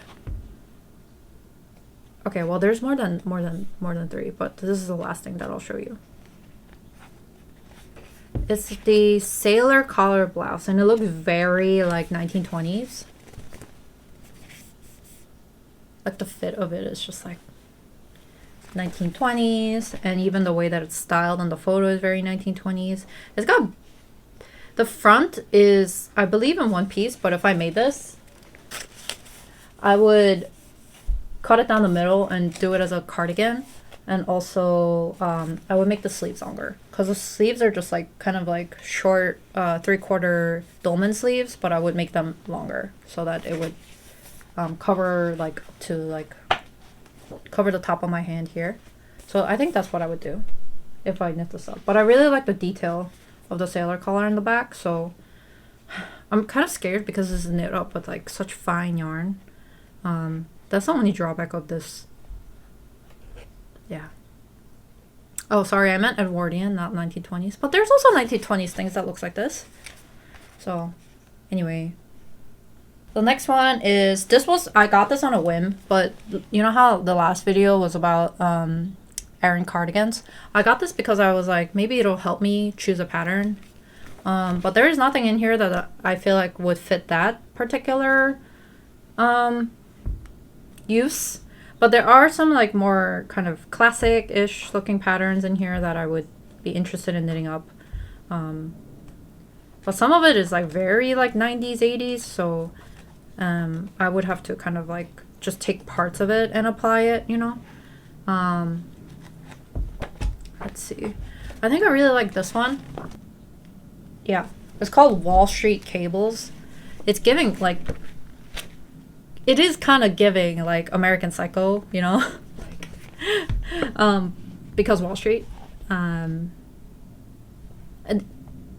Okay, well there's more than 3, but this is the last thing that I'll show you. It's the sailor collar blouse, and it looks very like 1920s. Like the fit of it is just like 1920s, and even the way that it's styled in the photo is very 1920s. It's got, the front is, I believe, in one piece, but if I made this, I would cut it down the middle and do it as a cardigan. And also I would make the sleeves longer, because the sleeves are just like kind of like short 3/4 dolman sleeves, but I would make them longer so that it would cover like to like cover the top of my hand here. So I think that's what I would do if I knit this up. But I really like the detail of the sailor collar in the back, so I'm kind of scared because this is knit up with like such fine yarn. That's the only drawback of this. Yeah. Oh, sorry, I meant Edwardian, not 1920s. But there's also 1920s things that looks like this. So, anyway. The next one is, I got this on a whim, but you know how the last video was about Aran cardigans? I got this because I was like, maybe it'll help me choose a pattern. But there is nothing in here that I feel like would fit that particular use. But there are some like more kind of classic-ish looking patterns in here that I would be interested in knitting up. But some of it is like very like 90s, 80s, so I would have to kind of like just take parts of it and apply it, you know? Let's see. I think I really like this one. Yeah. It's called Wall Street Cables. It's giving like, it is kind of giving like American Psycho, you know? Because Wall Street. And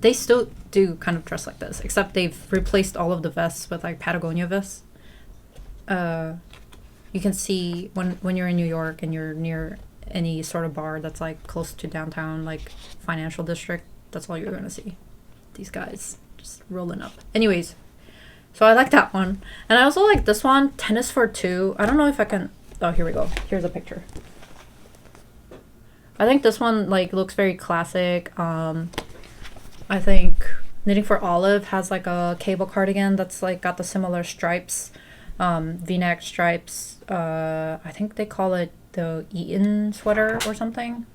they still do kind of dress like this, except they've replaced all of the vests with like Patagonia vests. You can see when you're in New York and you're near any sort of bar that's like close to downtown, like financial district, that's all you're gonna see. These guys just rolling up. Anyways, so I like that one. And I also like this one, Tennis for Two. I don't know if I can, oh, here we go. Here's a picture. I think this one like looks very classic. I think Knitting for Olive has like a cable cardigan that's like got the similar stripes, V-neck stripes. I think they call it the Eaton sweater or something.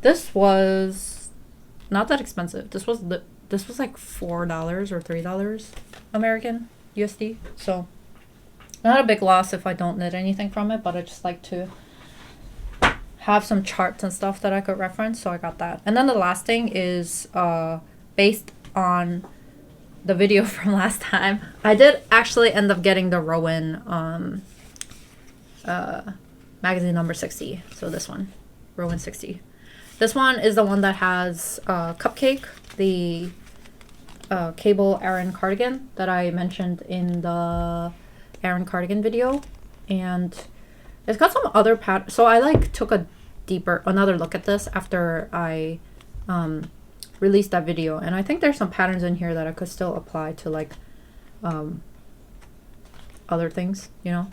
This was not that expensive. This was like $4 or $3 American USD. So not a big loss if I don't knit anything from it, but I just like to have some charts and stuff that I could reference, so I got that. And then the last thing is based on the video from last time. I did actually end up getting the Rowan magazine number 60. So this one, Rowan 60. This one is the one that has Cupcake, the cable Aran cardigan that I mentioned in the Aran cardigan video. And it's got some other patterns. So I like took another look at this after I released that video, and I think there's some patterns in here that I could still apply to like other things, you know.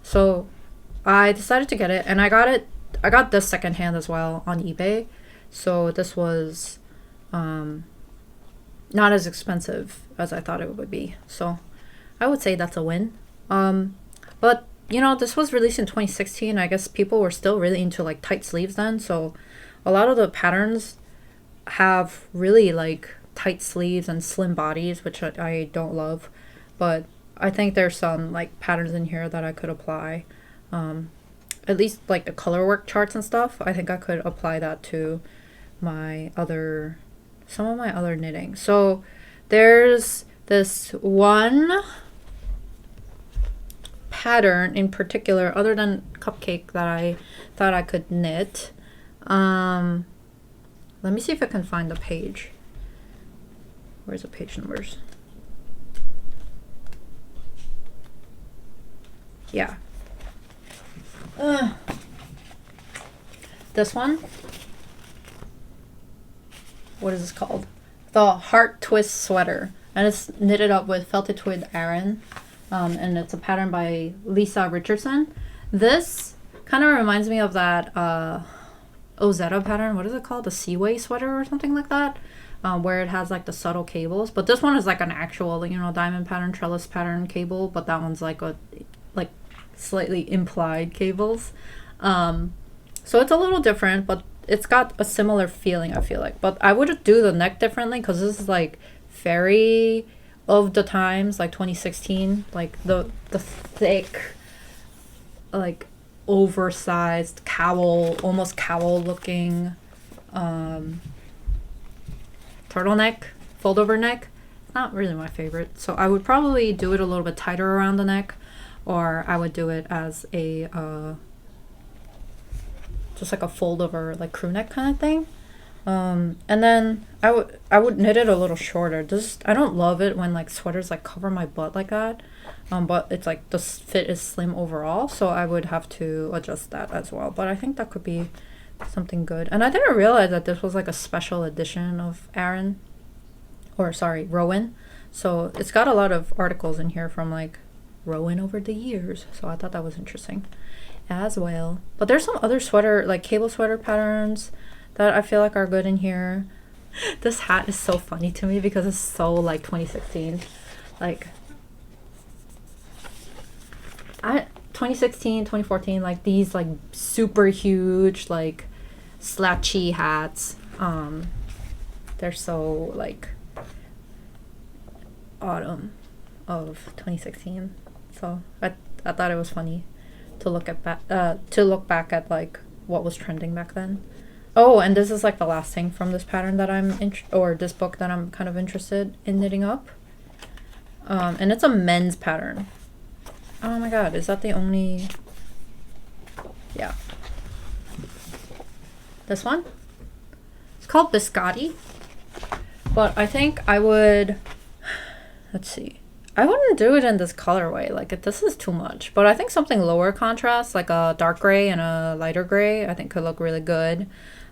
So I decided to get it, and I got this secondhand as well on eBay. So this was not as expensive as I thought it would be. So I would say that's a win. But you know, this was released in 2016. I guess people were still really into like tight sleeves then. So a lot of the patterns have really like tight sleeves and slim bodies, which I don't love. But I think there's some like patterns in here that I could apply. At least like the color work charts and stuff. I think I could apply that to some of my other knitting. So there's this one pattern in particular, other than Cupcake, that I thought I could knit. Let me see if I can find the page. Where's the page numbers? Yeah. This one. what is this called? The Heart Twist Sweater. And it's knitted up with felted twid Aran. And it's a pattern by Lisa Richardson. This kind of reminds me of that Ozetta pattern. What is it called? The Seaway sweater or something like that. Where it has like the subtle cables. But this one is like an actual, you know, diamond pattern, trellis pattern cable. But that one's like a slightly implied cables. So it's a little different, but it's got a similar feeling, I feel like. But I would do the neck differently because this is like very of the times, like 2016, like the thick, like oversized cowl, almost cowl looking turtleneck, fold over neck. Not really my favorite. So I would probably do it a little bit tighter around the neck, or I would do it as a just like a fold over like crew neck kind of thing. And then I would knit it a little shorter. I don't love it when like sweaters like cover my butt like that. But it's like the fit is slim overall, so I would have to adjust that as well. But I think that could be something good. And I didn't realize that this was like a special edition of Rowan. So it's got a lot of articles in here from like Rowan over the years. So I thought that was interesting as well. But there's some other sweater, like cable sweater patterns that I feel like are good in here. This hat is so funny to me because it's so like 2016. Like 2016, 2014, like these like super huge like slouchy hats. They're so like autumn of 2016. So I thought it was funny to look back at like what was trending back then. Oh, and this is like the last thing from this pattern that this book that I'm kind of interested in knitting up. And it's a men's pattern. Oh my god, is that the only... Yeah. This one? It's called Biscotti. But I think I would... Let's see. I wouldn't do it in this colorway. Like, this is too much. But I think something lower contrast, like a dark gray and a lighter gray, I think could look really good.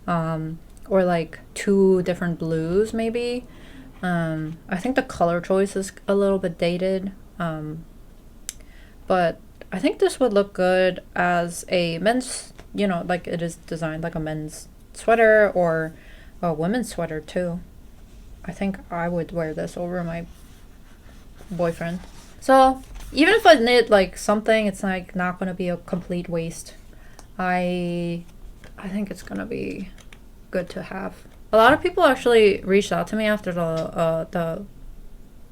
Or like two different blues, maybe. I think the color choice is a little bit dated. But I think this would look good as a men's, you know, like it is designed like a men's sweater or a women's sweater too. I think I would wear this over my boyfriend. So even if I knit like something, it's like not gonna be a complete waste. I think it's gonna be good to have. A lot of people actually reached out to me after the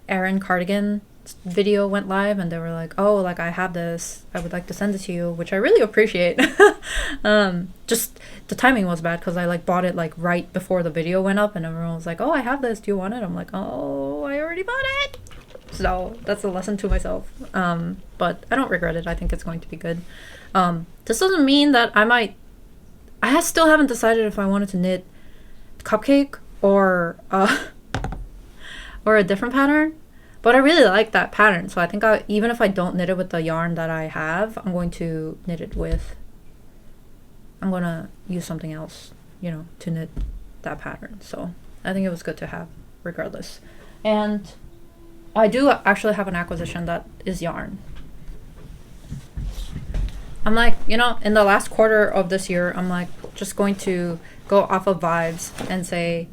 Aran cardigan video went live, and they were like, oh, like I have this, I would like to send it to you, which I really appreciate. Just the timing was bad because I like bought it like right before the video went up, and everyone was like, oh, I have this, do you want it? I'm like, oh, I already bought it. So that's a lesson to myself. But I don't regret it. I think it's going to be good. This doesn't mean that I still haven't decided if I wanted to knit cupcake or a different pattern. But I really like that pattern, so I think even if I don't knit it with the yarn that I have, I'm going to knit it with... I'm going to use something else, you know, to knit that pattern. So I think it was good to have, regardless. And I do actually have an acquisition that is yarn. I'm like, you know, in the last quarter of this year, I'm like just going to go off of vibes and say,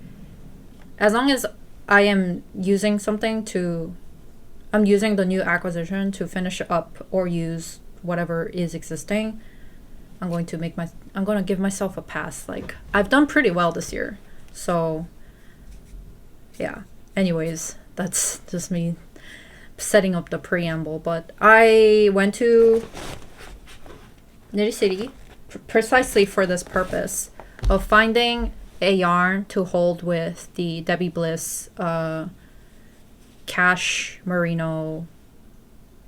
as long as I am using I'm using the new acquisition to finish up or use whatever is existing, I'm going to give myself a pass. Like, I've done pretty well this year. So, yeah. Anyways, that's just me setting up the preamble. But I went to Knitty City precisely for this purpose of finding a yarn to hold with the Debbie Bliss Cash Merino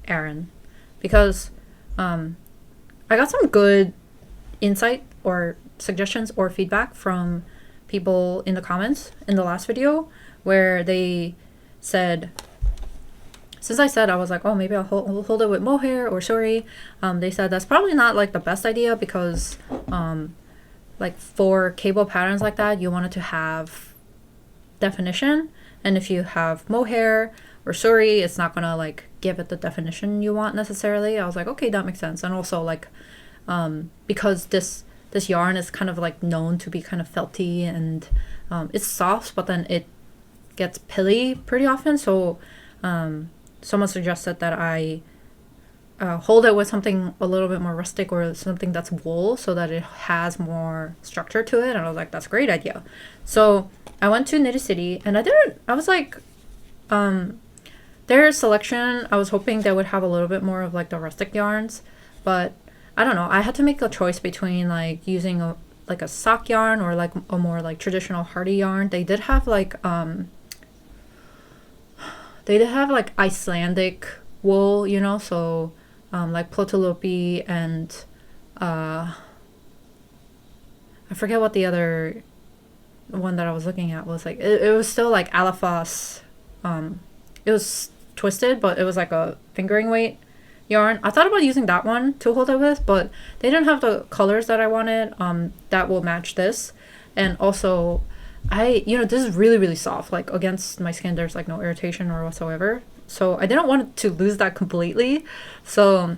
Aran, because I got some good insight or suggestions or feedback from people in the comments in the last video where they said, since I said I was like, oh, maybe I'll hold it with mohair or shori, they said that's probably not like the best idea because like for cable patterns like that, you wanted to have definition. And if you have mohair or suri, it's not gonna like give it the definition you want necessarily. I was like, okay, that makes sense. And also like because this yarn is kind of like known to be kind of felty, and it's soft, but then it gets pilly pretty often. So someone suggested that I hold it with something a little bit more rustic or something that's wool so that it has more structure to it. And I was like, that's a great idea. So I went to Knitted City, and I was like, their selection, I was hoping they would have a little bit more of like the rustic yarns, but I don't know. I had to make a choice between like using a sock yarn or like a more like traditional hardy yarn. They did have like Icelandic wool, you know, so like Plotolopi and I forget what the other one that I was looking at was like. It was still like Alafas. It was twisted, but it was like a fingering weight yarn. I thought about using that one to hold it with, but they didn't have the colors that I wanted that will match this. And also this is really, really soft. Like against my skin, there's like no irritation or whatsoever. So I didn't want to lose that completely. So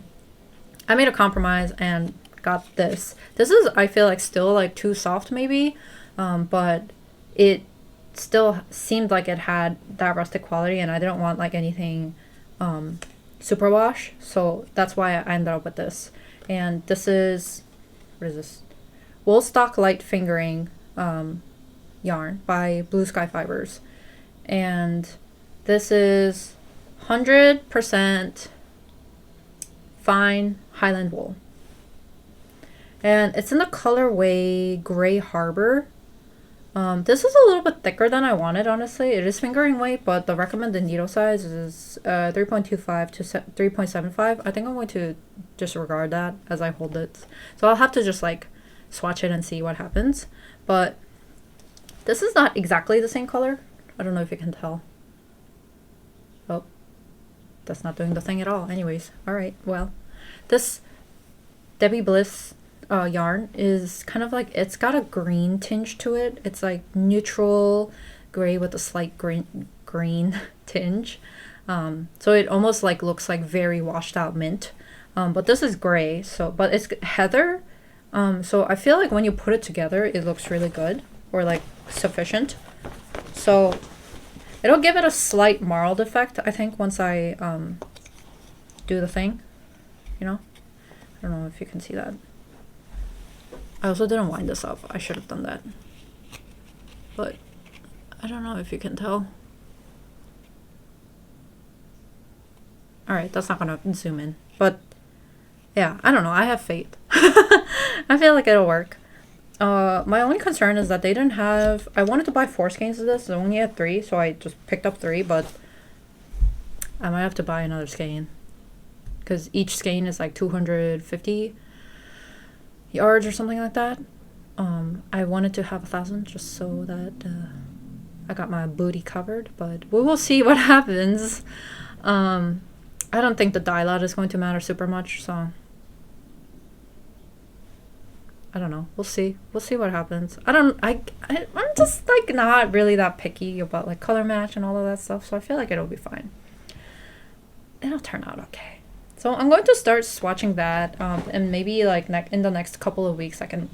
I made a compromise and got this. This is, I feel like, still like too soft maybe, but it still seemed like it had that rustic quality, and I didn't want like anything superwash. So that's why I ended up with this. And this is, what is this? Woolstock Light Fingering yarn by Blue Sky Fibers. And this is 100% fine Highland wool. And it's in the colorway Gray Harbor. This is a little bit thicker than I wanted, honestly. It is fingering weight, but the recommended needle size is 3.25 to 3.75. I think I'm going to disregard that as I hold it. So I'll have to just like swatch it and see what happens. But this is not exactly the same color. I don't know if you can tell. Oh, that's not doing the thing at all. Anyways, all right, well, this Debbie Bliss yarn is kind of like, it's got a green tinge to it. It's like neutral gray with a slight green tinge. So it almost like looks like very washed out mint. But this is gray, so, but it's heather. So I feel like when you put it together, it looks really good, or like sufficient. So it'll give it a slight marled effect, I think, once I do the thing, you know? I don't know if you can see that. I also didn't wind this up. I should have done that. But I don't know if you can tell. Alright, that's not gonna zoom in. But yeah, I don't know. I have faith. I feel like it'll work. My only concern is that they didn't have... I wanted to buy 4 skeins of this. They only had 3, so I just picked up 3, but I might have to buy another skein. Because each skein is like 250 yards or something like that. I wanted to have 1,000 just so that I got my booty covered, but we will see what happens. I don't think the dye lot is going to matter super much, so I don't know. We'll see. We'll see what happens. I'm just like not really that picky about like color match and all of that stuff, so I feel like it'll be fine. It'll turn out okay. So I'm going to start swatching that, and maybe like in the next couple of weeks I can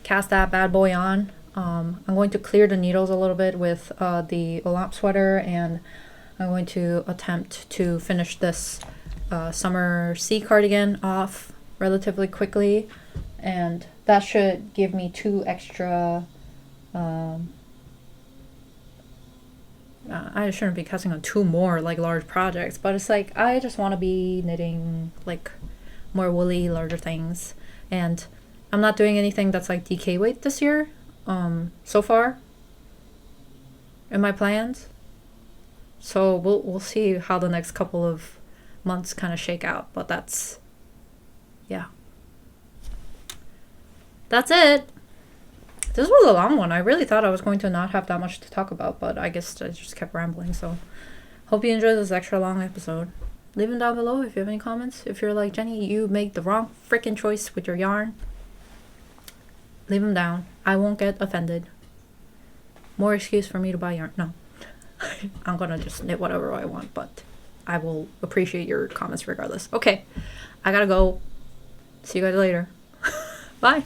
cast that bad boy on. I'm going to clear the needles a little bit with the Olympe sweater, and I'm going to attempt to finish this summer Sea Cardigan off relatively quickly, and that should give me 2 extra... I shouldn't be casting on 2 more like large projects, but it's like I just want to be knitting like more woolly, larger things, and I'm not doing anything that's like DK weight this year so far in my plans. So we'll see how the next couple of months kind of shake out, but that's it. This was a long one. I really thought I was going to not have that much to talk about, but I guess I just kept rambling. So hope you enjoyed this extra long episode. Leave them down below if you have any comments. If you're like, Jenny, you made the wrong freaking choice with your yarn, leave them down. I won't get offended. more excuse for me to buy yarn. No. I'm gonna just knit whatever I want, but I will appreciate your comments regardless. Okay, I gotta go. See you guys later. Bye.